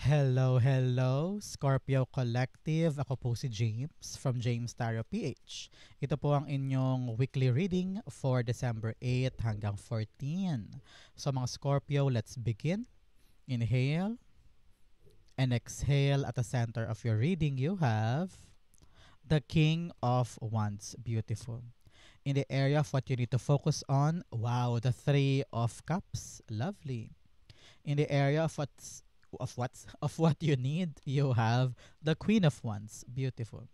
Hello, hello, Scorpio Collective. Ako po si James from James Tarot PH. Ito po ang inyong weekly reading for December 8 hanggang 14. So mga Scorpio, let's begin. Inhale and exhale. At the center of your reading, you have the King of Wands. Beautiful. In the area of what you need to focus on, wow, the Three of Cups. Lovely. In the area of what you need, you have the Queen of Wands. Beautiful.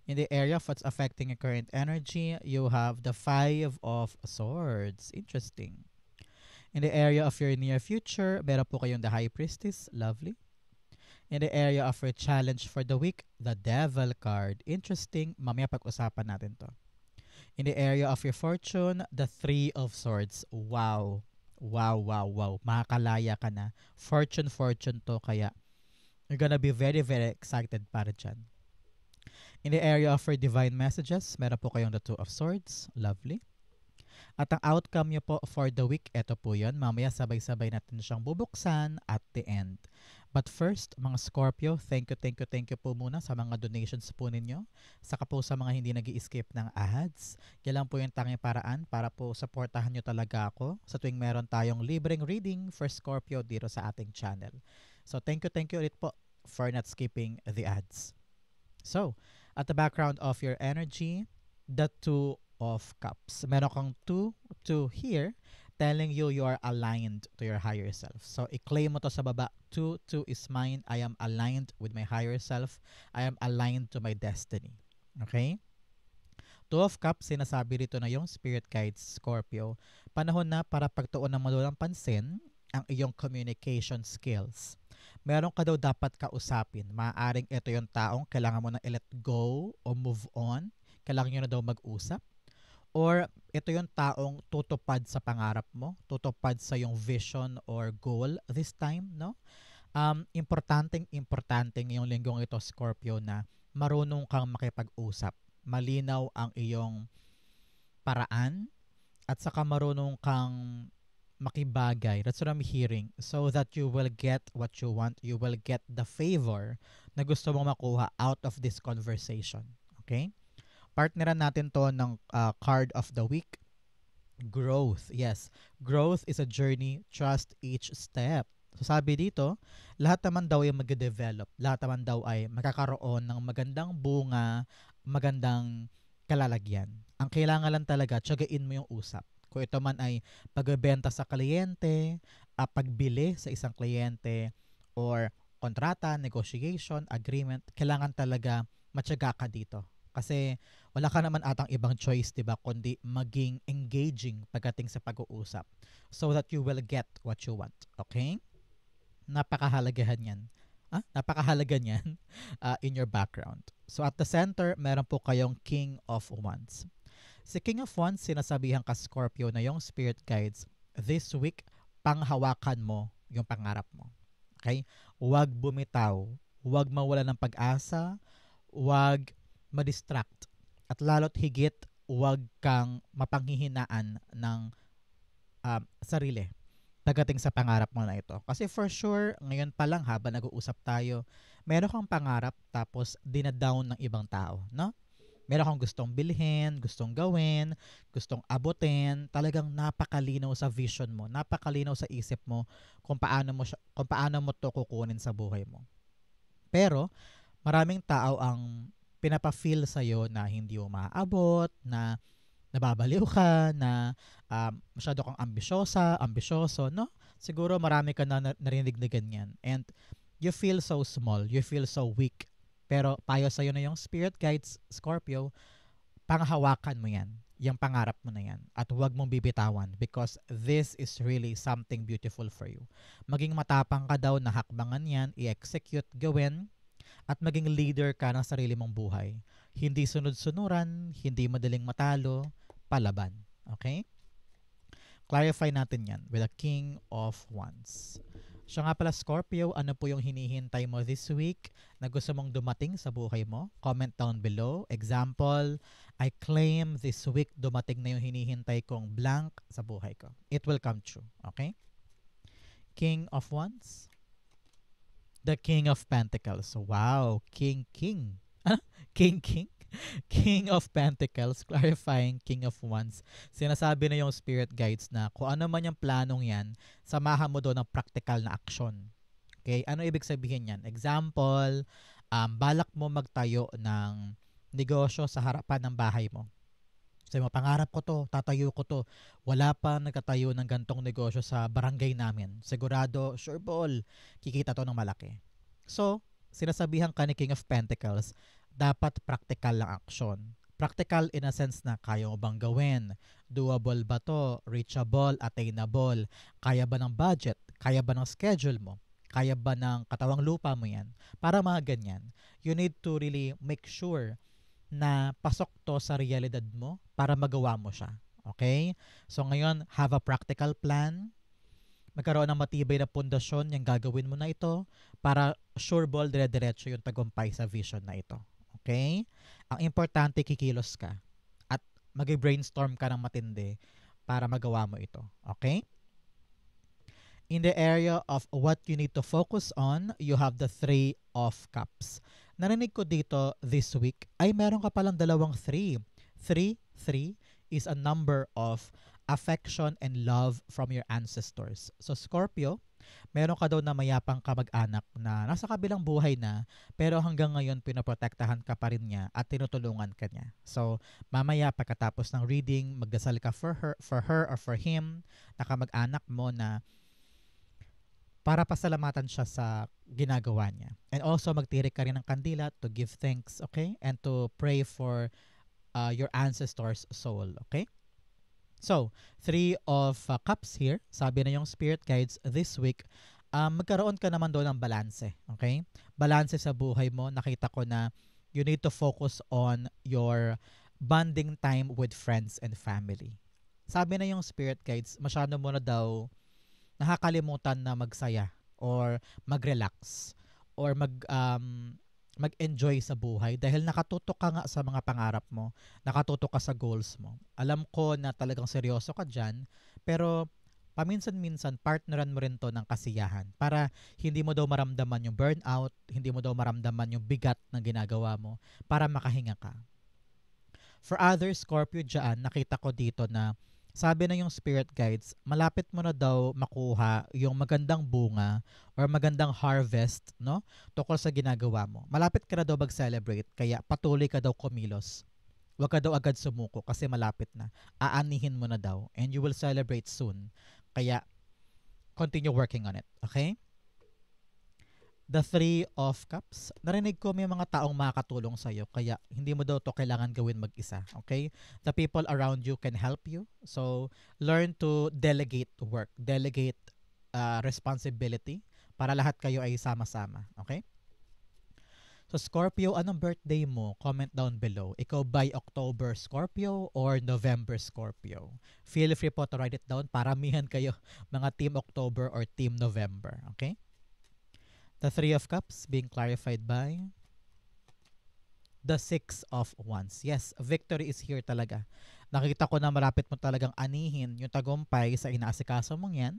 In the area of what's affecting your current energy, you have the Five of Swords. Interesting. In the area of your near future, meron po kayong the High Priestess. Lovely. In the area of your challenge for the week, the Devil card. Interesting. Mamaya pag-usapan natin to. In the area of your fortune, the Three of Swords. Wow. Wow, wow, wow. Makakalaya ka na. Fortune to. Kaya you're gonna be very, very excited para dyan. In the area of your divine messages, meron po kayong the Two of Swords. Lovely. At ang outcome nyo po for the week, eto po yun. Mamaya sabay-sabay natin siyang bubuksan at the end. But first, mga Scorpio, thank you po muna sa mga donations po ninyo. Saka po sa mga hindi nag skip ng ads. Yan lang po yung tanging paraan para po supportahan nyo talaga ako sa tuwing meron tayong libreng reading for Scorpio dito sa ating channel. So thank you ulit po for not skipping the ads. So, at the background of your energy, the Two of Cups. Meron kang two here telling you are aligned to your higher self. So, i-claim mo to sa baba. Two is mine. I am aligned with my higher self. I am aligned to my destiny. Okay? Two of Cups, sinasabi rito na yung Spirit Guides, Scorpio. Panahon na para pagtuon ng malulang pansin ang iyong communication skills. Meron ka daw dapat kausapin. Maaaring ito yung taong kailangan mo na i-let go o move on. Kailangan nyo na daw mag-usap. Or ito yung taong tutupad sa pangarap mo, tutupad sa yung vision or goal this time, no? Importanteng yung linggong ito, Scorpio, na marunong kang makipag-usap. Malinaw ang iyong paraan at saka marunong kang makibagay. That's what I'm hearing. So that you will get what you want. You will get the favor na gusto mong makuha out of this conversation. Okay? Partneran natin to ng card of the week. Growth. Yes. Growth is a journey. Trust each step. So sabi dito, lahat naman daw ay mag-develop. Lahat naman daw ay makakaroon ng magandang bunga, magandang kalalagyan. Ang kailangan lang talaga, tiyagain mo yung usap. Kung ito man ay pagbebenta sa kliyente, pagbili sa isang kliyente, or kontrata, negotiation, agreement, kailangan talaga matyaga ka dito. Kasi wala ka naman atang ibang choice, 'di ba, kundi maging engaging pagdating sa pag-uusap so that you will get what you want. Okay? Napakahalagahan 'yan. Napakahalaga niyan in your background. So at the center, meron po kayong King of Wands. Si King of Wands, sinasabihan ka, Scorpio, na yung spirit guides this week, panghawakan mo yung pangarap mo. Okay? Huwag bumitaw. Huwag mawala ng pag-asa. Huwag ma-distract. At lalo't higit, huwag kang mapanghihinaan ng sarili pagdating sa pangarap mo na ito. Kasi for sure, ngayon pa lang habang nag-uusap tayo, meron kang pangarap tapos dinadown ng ibang tao, no? Meron kang gustong bilhin, gustong gawin, gustong abutin, talagang napakalinaw sa vision mo, napakalinaw sa isip mo kung paano mo to kukunin sa buhay mo. Pero maraming tao ang pinapa-feel sa'yo na hindi mo maaabot, na nababaliw ka, na masyado kang ambisyoso, no? Siguro marami ka na narinig na ganyan. And you feel so small, you feel so weak. Pero payo sa'yo na yung spirit guides, Scorpio, panghawakan mo yan, yung pangarap mo na yan. At huwag mong bibitawan because this is really something beautiful for you. Maging matapang ka daw na hakbangan yan, i-execute, gawin, at maging leader ka ng sarili mong buhay. Hindi sunod-sunuran, hindi madaling matalo, palaban. Okay? Clarify natin yan with the King of Wands. Siya nga pala, Scorpio, ano po yung hinihintay mo this week na gusto mong dumating sa buhay mo? Comment down below. Example, I claim this week dumating na yung hinihintay kong blank sa buhay ko. It will come true. Okay? King of Wands. The King of Pentacles. Wow, King. King? King of Pentacles, clarifying King of Wands. Sinasabi na yung spirit guides na kung ano man yung planong yan, samahan mo doon ng practical na action. Okay? Ano ibig sabihin yan? Example, balak mo magtayo ng negosyo sa harapan ng bahay mo. Sabi mo, pangarap ko to, tatayo ko to. Wala pa nagtatayo ng gantong negosyo sa barangay namin. Sigurado, sure ball, kikita to ng malaki. So, sinasabihan ka ni King of Pentacles, dapat practical lang action. Practical in a sense na kaya mo bang gawin? Doable ba to? Reachable? Attainable? Kaya ba ng budget? Kaya ba ng schedule mo? Kaya ba ng katawang lupa mo yan? Para mga ganyan, you need to really make sure na pasok to sa realidad mo para magawa mo siya. Okay? So ngayon, have a practical plan. Magkaroon ng matibay na pundasyon yung gagawin mo na ito para sure ball dire-diretso yung tagumpay sa vision na ito. Okay? Ang importante, kikilos ka at mag-brainstorm ka ng matindi para magawa mo ito. Okay? In the area of what you need to focus on, you have the Three of Cups. Narinig ko dito this week, ay meron ka palang dalawang 3. 3 is a number of affection and love from your ancestors. So Scorpio, meron ka daw na mayapang kamag-anak na nasa kabilang buhay na, pero hanggang ngayon pinoprotektahan ka pa rin niya at tinutulungan ka niya. So mamaya pagkatapos ng reading, magdasal ka for her or for him na kamag-anak mo na para pasalamatan siya sa ginagawa niya. And also, magtirik ka rin ng kandila to give thanks, okay? And to pray for your ancestor's soul, okay? So, 3 of Cups here. Sabi na yung spirit guides this week, magkaroon ka naman doon ng balanse, okay? Balanse sa buhay mo. Nakita ko na you need to focus on your bonding time with friends and family. Sabi na yung spirit guides, masyado mo na daw nakakalimutan na magsaya or mag-relax or mag-enjoy sa buhay dahil nakatutok ka nga sa mga pangarap mo, nakatutok ka sa goals mo. Alam ko na talagang seryoso ka dyan, pero paminsan-minsan partneran mo rin to ng kasiyahan para hindi mo daw maramdaman yung burnout, hindi mo daw maramdaman yung bigat na ginagawa mo para makahinga ka. For others, Scorpio dyan, nakita ko dito na sabi na yung spirit guides, malapit mo na daw makuha yung magandang bunga or magandang harvest, no? Tukol sa ginagawa mo. Malapit ka na daw mag-celebrate, kaya patuloy ka daw kumilos. Huwag ka daw agad sumuko kasi malapit na. Aanihin mo na daw and you will celebrate soon. Kaya continue working on it, okay? The Three of Cups. Narinig ko may mga taong makakatulong sa'yo kaya hindi mo daw to kailangan gawin mag-isa. Okay? The people around you can help you. So, learn to delegate work. Delegate responsibility para lahat kayo ay sama-sama. Okay? So, Scorpio, anong birthday mo? Comment down below. Ikaw by October Scorpio or November Scorpio? Feel free po to write it down. Paramihan kayo mga Team October or Team November. Okay? The Three of Cups being clarified by the Six of Wands. Yes, victory is here talaga. Nakita ko na malapit mo talagang anihin yung tagumpay sa inaasikaso mong yan.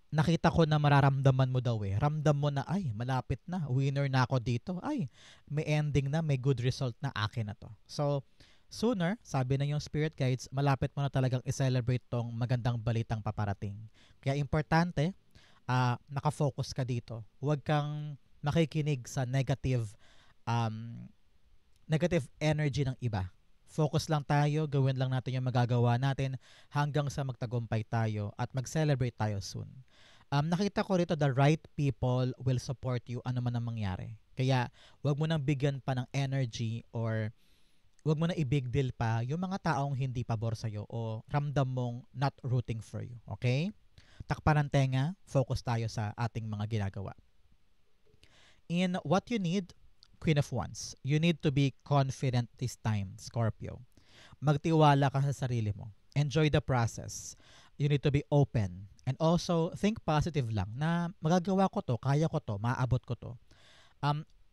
Nakita ko na mararamdaman mo daw eh. Ramdam mo na, ay, malapit na. Winner na ako dito. Ay, may ending na, may good result na akin na to. So, sooner, sabi na yung spirit guides, malapit mo na talagang i-celebrate tong magandang balitang paparating. Kaya importante, nakafocus ka dito. Huwag kang makikinig sa negative energy ng iba. Focus lang tayo, gawin lang natin yung magagawa natin hanggang sa magtagumpay tayo at mag-celebrate tayo soon. Nakita ko rito, the right people will support you ano man ang mangyari. Kaya huwag mo nang bigyan pa ng energy or huwag mo na i-big deal pa yung mga taong hindi pabor sa'yo o ramdam mong not rooting for you. Okay? Takpan ng tenga, focus tayo sa ating mga ginagawa. In what you need, Queen of Wands, you need to be confident this time, Scorpio. Magtiwala ka sa sarili mo. Enjoy the process. You need to be open. And also, think positive lang na magagawa ko to, kaya ko to, maaabot ko to.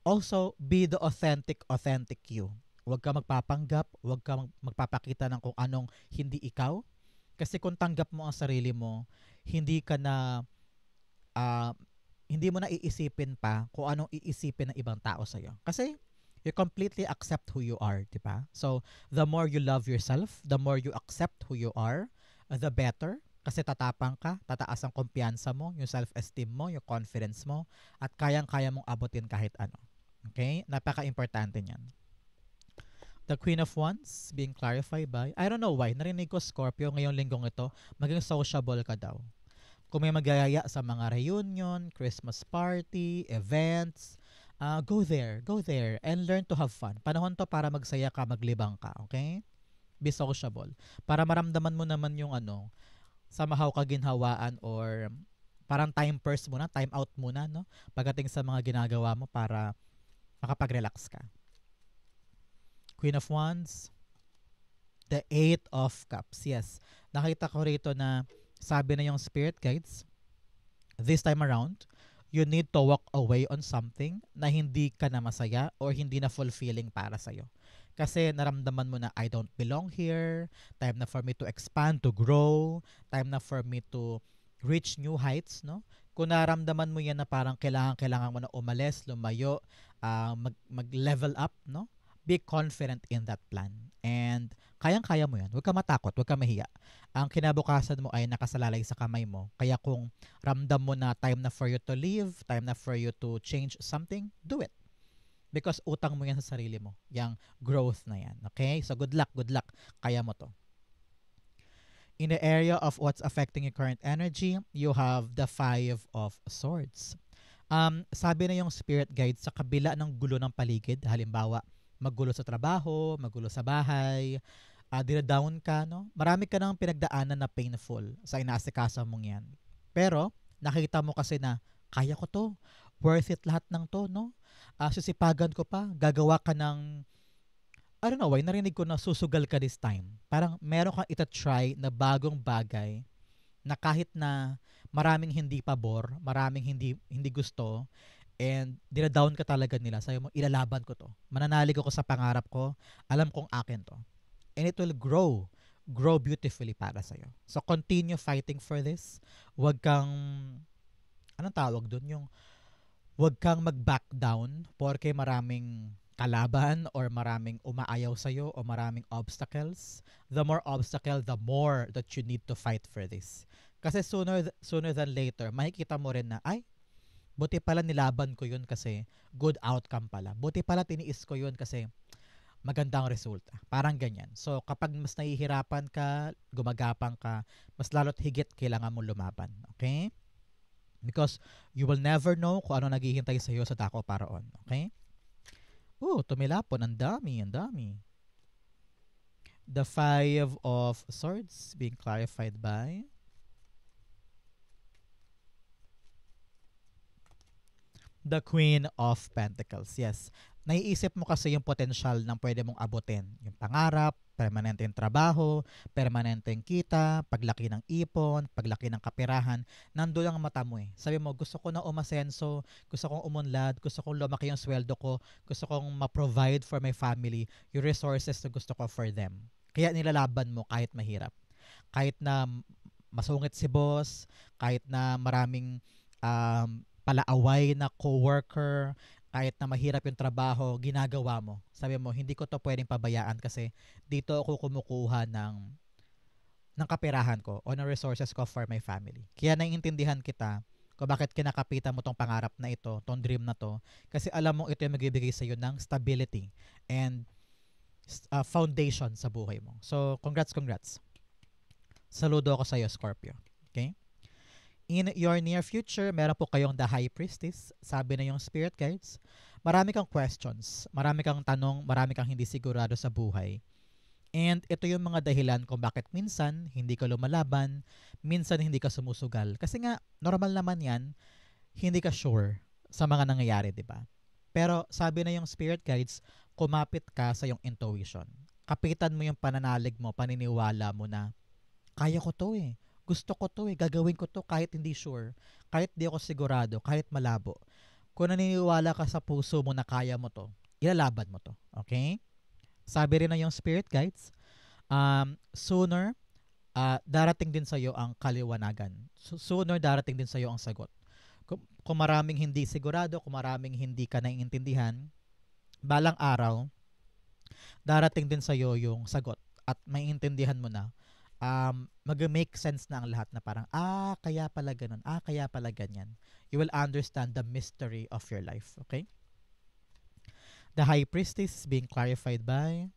Also, be the authentic you. Huwag ka magpapanggap, huwag ka magpapakita ng kung anong hindi ikaw. Kasi kung tanggap mo ang sarili mo, hindi ka na hindi mo na iisipin pa kung anong iisipin ng ibang tao sa'yo. Kasi you completely accept who you are, di ba? So, the more you love yourself, the more you accept who you are, the better. Kasi tatapang ka, tataas ang kumpiyansa mo, yung self-esteem mo, yung confidence mo, at kayang-kaya mong abutin kahit ano. Okay? Napaka-importante niyan. The Queen of Wands being clarified by, I don't know why, narinig ko Scorpio ngayong linggong ito, maging sociable ka daw. Kung may magayaya sa mga reunion, Christmas party, events, go there, and learn to have fun. Panahon to para magsaya ka, maglibang ka, okay? Be sociable. Para maramdaman mo naman yung ano, samahaw kaginhawaan or parang time first muna, time out muna, no? Pagdating sa mga ginagawa mo para makapag-relax ka. Queen of Wands, the Eight of Cups. Yes, nakita ko rito na sabi na yung spirit guides, this time around, you need to walk away on something na hindi ka na masaya or hindi na fulfilling para sa'yo. Kasi naramdaman mo na I don't belong here, time na for me to expand, to grow, time na for me to reach new heights, no? Kung naramdaman mo yan na parang kailangan mo na umalis, lumayo, mag-level up, no? Be confident in that plan. And kayang-kaya mo yan. Huwag ka matakot, huwag ka mahiya. Ang kinabukasan mo ay nakasalalay sa kamay mo. Kaya kung ramdam mo na time na for you to leave, time na for you to change something, do it. Because utang mo yan sa sarili mo. Yang growth na yan. Okay? So good luck, good luck. Kaya mo to. In the area of what's affecting your current energy, you have the Five of Swords. Sabi na yung spirit guide sa kabila ng gulo ng paligid, halimbawa, magulo sa trabaho, magulo sa bahay, dinadown ka, no? Marami ka nang pinagdaanan na painful sa inaasikaso mong yan. Pero, nakita mo kasi na, kaya ko to, worth it lahat ng to, no? Sisipagan ko pa, gagawa ka ng, I don't know why, narinig ko na susugal ka this time. Parang meron kang itatry na bagong bagay na kahit na maraming hindi pabor, maraming hindi gusto, and dinadown ka talaga nila. Sabi mo, ilalaban ko to. Mananalig ako sa pangarap ko. Alam kong akin to. And it will grow beautifully para sa'yo. So, continue fighting for this. Huwag kang, anong tawag dun? Huwag kang mag-back down porque maraming kalaban or maraming umaayaw sa'yo o maraming obstacles. The more obstacle, the more that you need to fight for this. Kasi sooner than later, makikita mo rin na, ay, buti pala nilaban ko yun kasi good outcome pala. Buti pala tiniis ko yun kasi magandang resulta. Parang ganyan. So, kapag mas nahihirapan ka, gumagapang ka, mas lalo't higit kailangan mo lumaban. Okay? Because you will never know kung ano naghihintay sa iyo sa dako paraon. Okay? Tumilapon. Ang dami, ang dami. The Five of Swords being clarified by the Queen of Pentacles. Yes. Naiisip mo kasi yung potential ng pwede mong abutin. Yung pangarap, permanenteng trabaho, permanenteng kita, paglaki ng ipon, paglaki ng kapirahan, nando lang ang mata mo eh. Sabi mo, gusto ko na umasenso, gusto kong umunlad, gusto kong lumaki yung sweldo ko, gusto kong ma-provide for my family, yung resources na gusto ko for them. Kaya nilalaban mo kahit mahirap. Kahit na masungit si boss, kahit na maraming palaaway na coworker, kahit na mahirap yung trabaho, ginagawa mo. Sabi mo, hindi ko to pwedeng pabayaan kasi dito ako kumukuha ng kapirahan ko o ng resources ko for my family. Kaya naiintindihan kita kung bakit kinakapitan mo tong pangarap na ito, tong dream na to. Kasi alam mo ito yung magbibigay sa iyo ng stability and foundation sa buhay mo. So, congrats. Saludo ako sa iyo, Scorpio. Okay? In your near future, meron po kayong the High Priestess. Sabi na yung spirit guides, marami kang questions, marami kang tanong, marami kang hindi sigurado sa buhay. And ito yung mga dahilan kung bakit minsan hindi ka lumalaban, minsan hindi ka sumusugal. Kasi nga, normal naman yan, hindi ka sure sa mga nangyayari, di ba? Pero sabi na yung spirit guides, kumapit ka sa yung intuition. Kapitan mo yung pananalig mo, paniniwala mo na, kaya ko to eh. Gusto ko to eh. Gagawin ko to kahit hindi sure. Kahit di ako sigurado. Kahit malabo. Kung naniniwala ka sa puso mo na kaya mo to, ilalaban mo to. Okay? Sabi rin na yung spirit guides, sooner, darating din sa'yo ang kaliwanagan. Sooner, darating din sa'yo ang sagot. kung maraming hindi sigurado, kung maraming hindi ka naiintindihan, balang araw, darating din sa'yo yung sagot at maiintindihan mo na. Mag-make sense na ang lahat na parang, kaya pala ganun, kaya pala ganyan. You will understand the mystery of your life, okay? The high priestess is being clarified by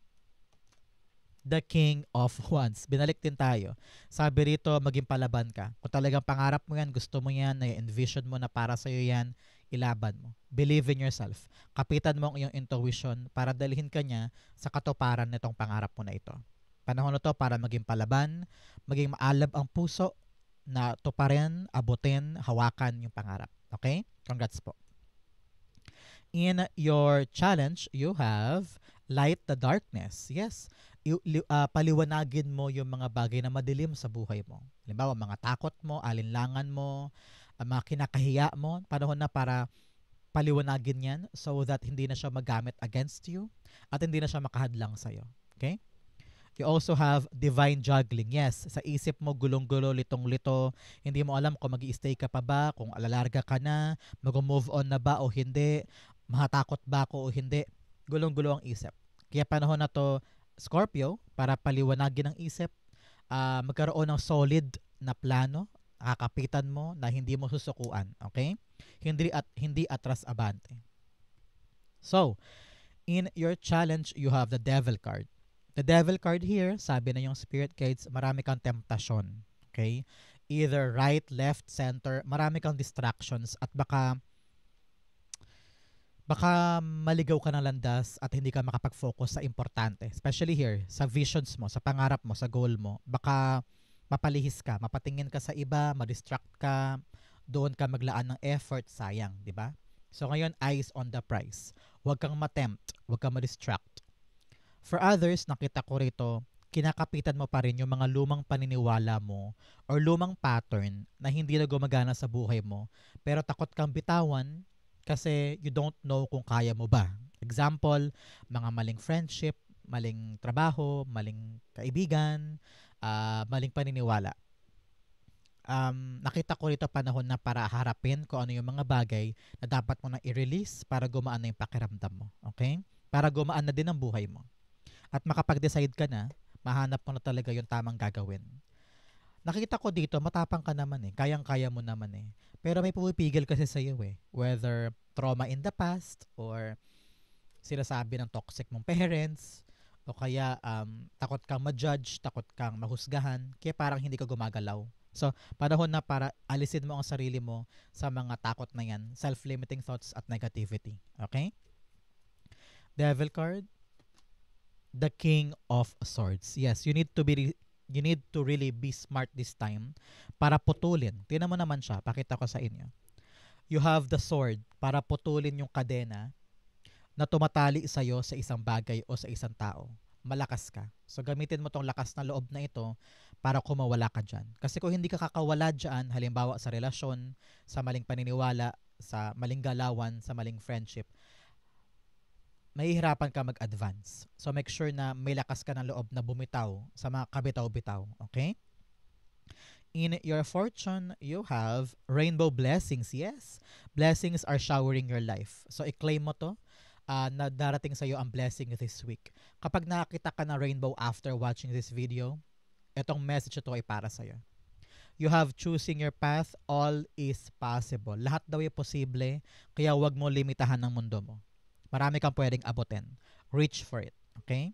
the King of Wands. Binalik din tayo. Sabi rito, maging palaban ka. Kung talagang pangarap mo yan, gusto mo yan, na-envision mo na para sa'yo yan, ilaban mo. Believe in yourself. Kapitan mo ang iyong intuition para dalhin ka niya sa katuparan nitong pangarap mo na ito. Panahon na to para maging palaban, maging maalab ang puso na tuparin, abutin, hawakan yung pangarap. Okay? Congrats po. In your challenge, you have light the darkness. Yes. Paliwanagin mo yung mga bagay na madilim sa buhay mo. Halimbawa, mga takot mo, alinlangan mo, mga kinakahiya mo. Panahon na para paliwanagin yan so that hindi na siya magamit against you at hindi na siya makahadlang sa'yo. Okay? You also have divine juggling. Yes, sa isip mo gulong-gulo, litong-lito. Hindi mo alam kung mag-i-stay ka pa ba, kung alalarga ka na, mag-move on na ba o hindi, mahatakot ba ako o hindi. Gulong-gulo ang isip. Kaya panahon na to, Scorpio, para paliwanagin ang isip, magkaroon ng solid na plano, kakapitan mo na hindi mo susukuan. Okay? Hindi atras abante. So, in your challenge, you have the Devil card. The Devil card here, sabi na yung Spirit Guides, marami kang temptasyon. Okay? Either right, left, center, marami kang distractions at baka maligaw ka ng landas at hindi ka makapag-focus sa importante. Especially here, sa visions mo, sa pangarap mo, sa goal mo. Baka mapalihis ka, mapatingin ka sa iba, ma-distract ka, doon ka maglaan ng effort, sayang, di ba? So ngayon, eyes on the prize. Huwag kang ma-tempt, huwag kang ma-distract. For others, nakita ko rito, kinakapitan mo pa rin yung mga lumang paniniwala mo or lumang pattern na hindi na gumagana sa buhay mo, pero takot kang bitawan kasi you don't know kung kaya mo ba. Example, mga maling friendship, maling trabaho, maling kaibigan, maling paniniwala. Nakita ko rito panahon na para harapin kung ano yung mga bagay na dapat mo na i-release para gumaan na yung pakiramdam mo. Okay? Para gumaan na din ang buhay mo. At makapag-decide ka na, mahanap mo na talaga yung tamang gagawin. Nakita ko dito, matapang ka naman eh. Kayang-kaya mo naman eh. Pero may pumipigil kasi sa'yo eh. Whether trauma in the past or sinasabi ng toxic mong parents o kaya takot kang ma-judge, takot kang mahusgahan, kaya parang hindi ka gumagalaw. So, panahon na para alisin mo ang sarili mo sa mga takot na yan, self-limiting thoughts at negativity. Okay? Devil card. The King of Swords. Yes, you need to really be smart this time para putulin. Tingnan mo naman siya, pakita ko sa inyo. You have the sword para putulin yung kadena na tumatali sa'yo sa isang bagay o sa isang tao. Malakas ka. So gamitin mo tong lakas na loob na ito para kumawala ka dyan. Kasi kung hindi ka kakawala dyan, halimbawa sa relasyon, sa maling paniniwala, sa maling galawan, sa maling friendship, mahihirapan ka mag-advance. So make sure na may lakas ka ng loob na bumitaw sa mga kabitaw-bitaw. Okay? In your fortune, you have rainbow blessings. Yes, blessings are showering your life. So i-claim mo to na darating sa iyo ang blessing this week. Kapag nakakita ka ng rainbow after watching this video, itong message ito ay para sa iyo. You have choosing your path, all is possible. Lahat daw ay posible, kaya wag mo limitahan ng mundo mo. Marami kang pwedeng abutin. Reach for it. Okay?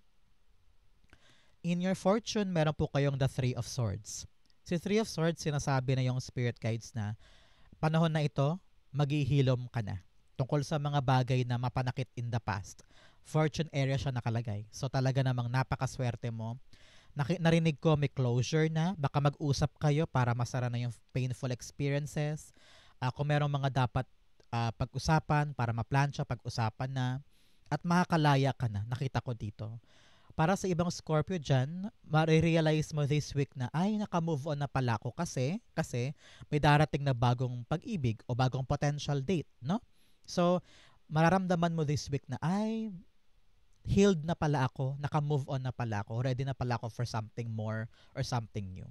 In your fortune, meron po kayong the Three of Swords. Si Three of Swords, sinasabi na yung Spirit Guides na panahon na ito, maghihilom ka na. Tungkol sa mga bagay na mapanakit in the past. Fortune area siya nakalagay. So talaga namang napakaswerte mo. Narinig ko may closure na. Baka mag-usap kayo para masara na yung painful experiences. Kung merong mga dapat pag-usapan, para maplansya, pag-usapan na, at makakalaya ka na, nakita ko dito. Para sa ibang Scorpio dyan, marirealize mo this week na, ay, naka-move on na pala ako kasi may darating na bagong pag-ibig o bagong potential date, no? So, mararamdaman mo this week na, ay, healed na pala ako, naka-move on na pala ako, ready na pala ako for something more or something new.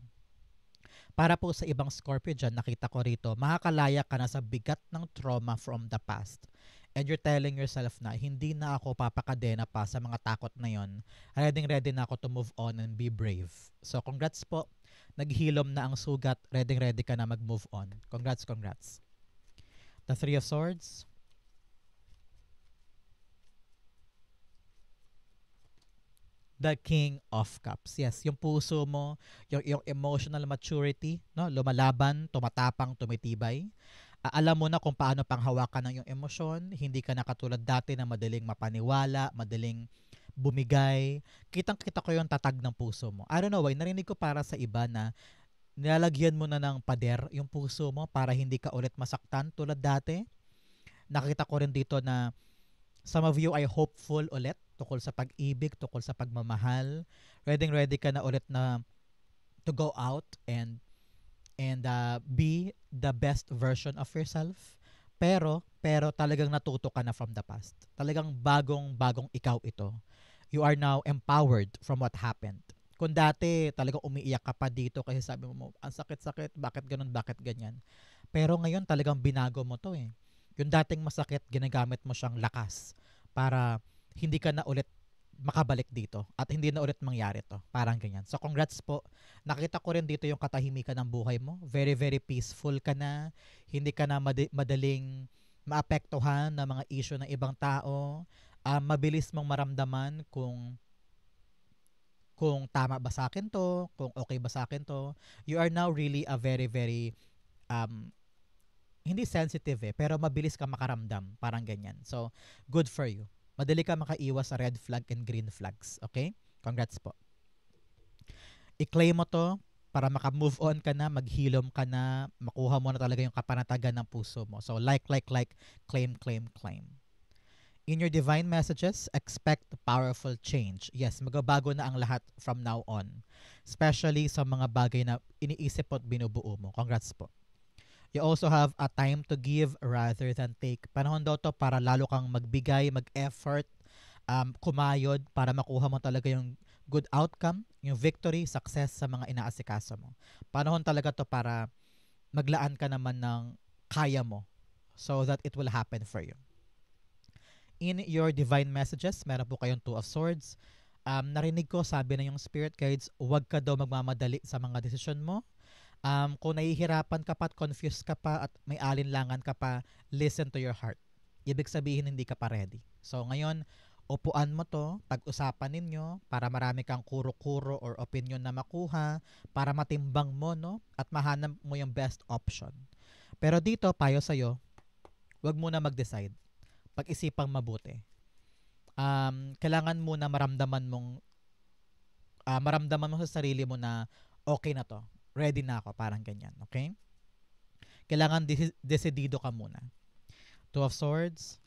Para po sa ibang Scorpio dyan, nakita ko rito, makakalaya ka na sa bigat ng trauma from the past. And you're telling yourself na, hindi na ako papakadena pa sa mga takot na yon. Ready na ako to move on and be brave. So, congrats po. Naghilom na ang sugat. Ready ka na mag-move on. Congrats. The Three of Swords. The King of Cups. Yes, yung puso mo, yung emotional maturity, no, lumalaban, tumatapang, tumitibay. Alam mo na kung paano panghawakan ng yung emosyon, hindi ka na katulad dati na madaling mapaniwala, madaling bumigay. Kitang-kita ko yung tatag ng puso mo. I don't know why, narinig ko para sa iba na nilalagyan mo na ng pader yung puso mo para hindi ka ulit masaktan tulad dati. Nakita ko rin dito na some of you ay hopeful ulit tungkol sa pag-ibig, tungkol sa pagmamahal. Ready ka na ulit na to go out and be the best version of yourself. Pero talagang natuto ka na from the past. Talagang bagong ikaw ito. You are now empowered from what happened. Kung dati talagang umiiyak ka pa dito kasi sabi mo, ang sakit-sakit, bakit ganun, bakit ganyan. Pero ngayon talagang binago mo to eh. Yung dating masakit, ginagamit mo siyang lakas para hindi ka na ulit makabalik dito at hindi na ulit mangyari to. Parang ganyan. So congrats po. Nakita ko rin dito yung katahimikan ng buhay mo. Very, very peaceful ka na. Hindi ka na madaling maapektuhan ng mga issue ng ibang tao. Mabilis mong maramdaman kung tama ba sa akin to, kung okay ba sa akin to. You are now really a very, very hindi sensitive pero mabilis ka makaramdam. Parang ganyan. So, good for you. Madali ka makaiwas sa red flag and green flags. Okay? Congrats po. I-claim mo to para maka-move on ka na, maghilom ka na, makuha mo na talaga yung kapanatagan ng puso mo. So, like, claim. In your divine messages, expect powerful change. Yes, magbabago na ang lahat from now on. Especially sa mga bagay na iniisip mo at binubuo mo. Congrats po. You also have a time to give rather than take. Panahon daw to para lalo kang magbigay, mag-effort, kumayod para makuha mo talaga yung good outcome, yung victory, success sa mga inaasikaso mo. Panahon talaga to para maglaan ka naman ng kaya mo so that it will happen for you. In your divine messages, meron po kayong Two of Swords. Narinig ko, sabi na yung spirit guides, huwag ka daw magmamadali sa mga desisyon mo. Kung nahihirapan ka pa at confused ka pa at may alinlangan ka pa, listen to your heart. Ibig sabihin hindi ka pa ready. So ngayon, upuan mo to, pag-usapan ninyo para marami kang kuro-kuro or opinion na makuha para matimbang mo no at mahanap mo yung best option. Pero dito, payo sa'yo, wag muna mag-decide. Pag-isipang mabuti. Kailangan muna maramdaman mo sa sarili mo na okay na to. Ready na ako, parang ganyan, okay? Kailangan desidido ka muna. Two of Swords,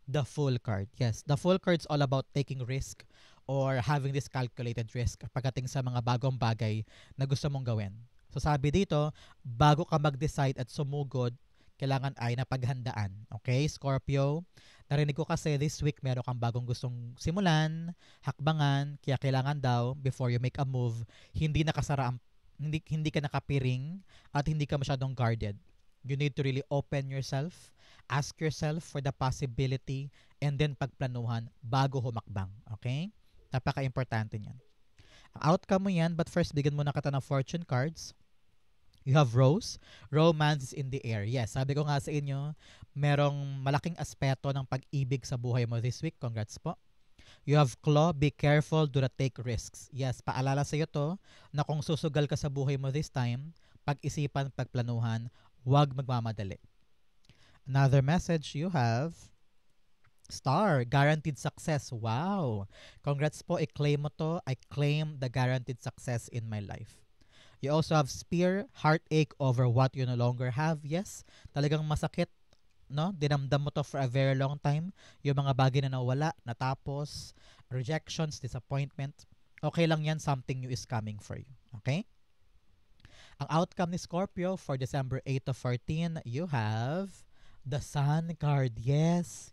the Fool card. Yes, the Fool card is all about taking risk or having this calculated risk pagdating sa mga bagong bagay na gusto mong gawin. So sabi dito, bago ka mag-decide at sumugod, kailangan ay napaghandaan. Okay, Scorpio? Narinig ko kasi this week meron kang bagong gustong simulan, hakbangan, kaya kailangan daw, before you make a move, hindi nakasara ang hindi ka nakapiring at hindi ka masyadong guarded. You need to really open yourself, ask yourself for the possibility, and then pagplanuhan bago humakbang. Okay? Napaka-importante niyan. Ang outcome mo yan, but first, bigyan mo na kita ng fortune cards. You have Rose. Romance is in the air. Yes, sabi ko nga sa inyo, merong malaking aspeto ng pag-ibig sa buhay mo this week. Congrats po. You have Claw, be careful, do not take risks. Yes, paalala sa iyo to na kung susugal ka sa buhay mo this time, pag-isipan, pagplanuhan, huwag magmamadali. Another message you have, Star, guaranteed success. Wow! Congrats po, i-claim mo to. I claim the guaranteed success in my life. You also have Spear, heartache over what you no longer have. Yes, talagang masakit, no? Dinamdam mo to for a very long time. Yung mga bagay na nawala, natapos, rejections, disappointment. Okay lang yan, something new is coming for you. Okay? Ang outcome ni Scorpio for December 8 to 14, you have the Sun card. Yes.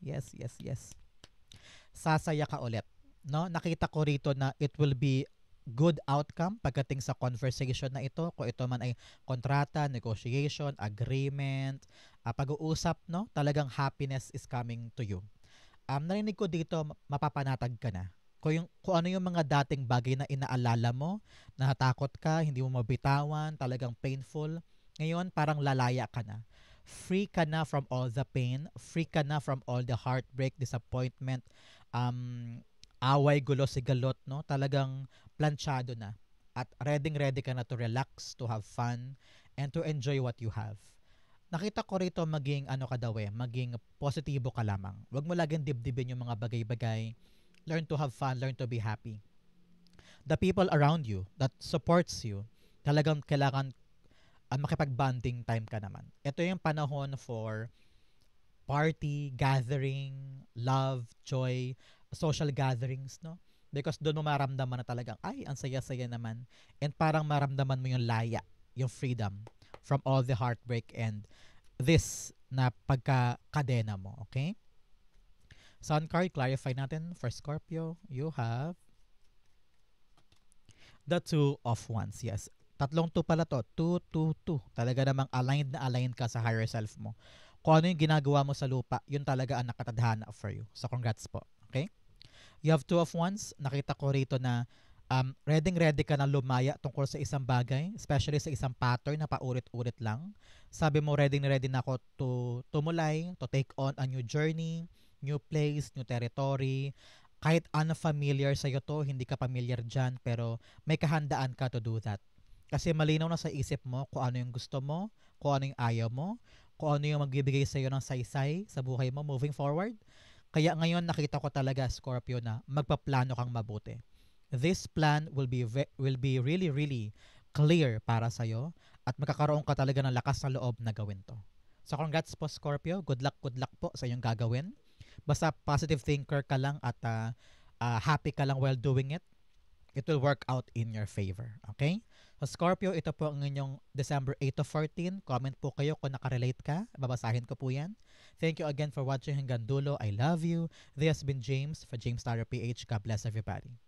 Sasaya ka ulit. No? Nakita ko rito na it will be good outcome pagdating sa conversation na ito, kung ito man ay kontrata, negotiation, agreement, pag-uusap, no? Talagang happiness is coming to you. Narinig ko dito, mapapanatag ka na. Kung ano yung mga dating bagay na inaalala mo, natakot ka, hindi mo mabitawan, talagang painful, ngayon parang lalaya ka na. Free ka na from all the pain, free ka na from all the heartbreak, disappointment, um, away, gulo, sigalot, no? Talagang planchado na. At ready ka na to relax, to have fun, and to enjoy what you have. Nakita ko rito maging ano ka daw maging positibo ka lamang. Huwag mo laging dibdibin yung mga bagay-bagay. Learn to have fun, learn to be happy. The people around you that supports you, talagang kailangan makipag-bonding time ka naman. Ito yung panahon for party, gathering, love, joy, social gatherings, no? Because doon mo maramdaman na talagang, ay, ang saya-saya naman. And parang maramdaman mo yung laya, yung freedom from all the heartbreak and this na pagkakadena mo, okay? Sun card, clarify natin for Scorpio. You have the Two of Wands. Yes. Tatlong two pala to. Two, two, two. Talaga namang aligned na aligned ka sa higher self mo. Kung ano yung ginagawa mo sa lupa, yun talaga ang nakatadhana for you. So, congrats po. Okay? You have Two of Wands. Nakita ko rito na ready ka na lumaya tungkol sa isang bagay, especially sa isang pattern na paulit-ulit lang. Sabi mo, ready na ako to tumulay, to take on a new journey, new place, new territory. Kahit unfamiliar sa'yo to, hindi ka familiar dyan, pero may kahandaan ka to do that. Kasi malinaw na sa isip mo kung ano yung gusto mo, kung ano yung ayaw mo, kung ano yung magbibigay sa'yo ng saysay sa buhay mo moving forward. Kaya ngayon nakita ko talaga, Scorpio, na magpaplano kang mabuti. This plan will be really, really clear para sa'yo at magkakaroon ka talaga ng lakas sa loob na gawin to. So congrats po, Scorpio. Good luck po sa iyong gagawin. Basta positive thinker ka lang at happy ka lang while doing it. It will work out in your favor. Okay? So Scorpio, ito po ang inyong December 8 to 14. Comment po kayo kung nakarelate ka. Babasahin ko po yan. Thank you again for watching hanggang dulo. I love you. This has been James for James Starter PH. God bless everybody.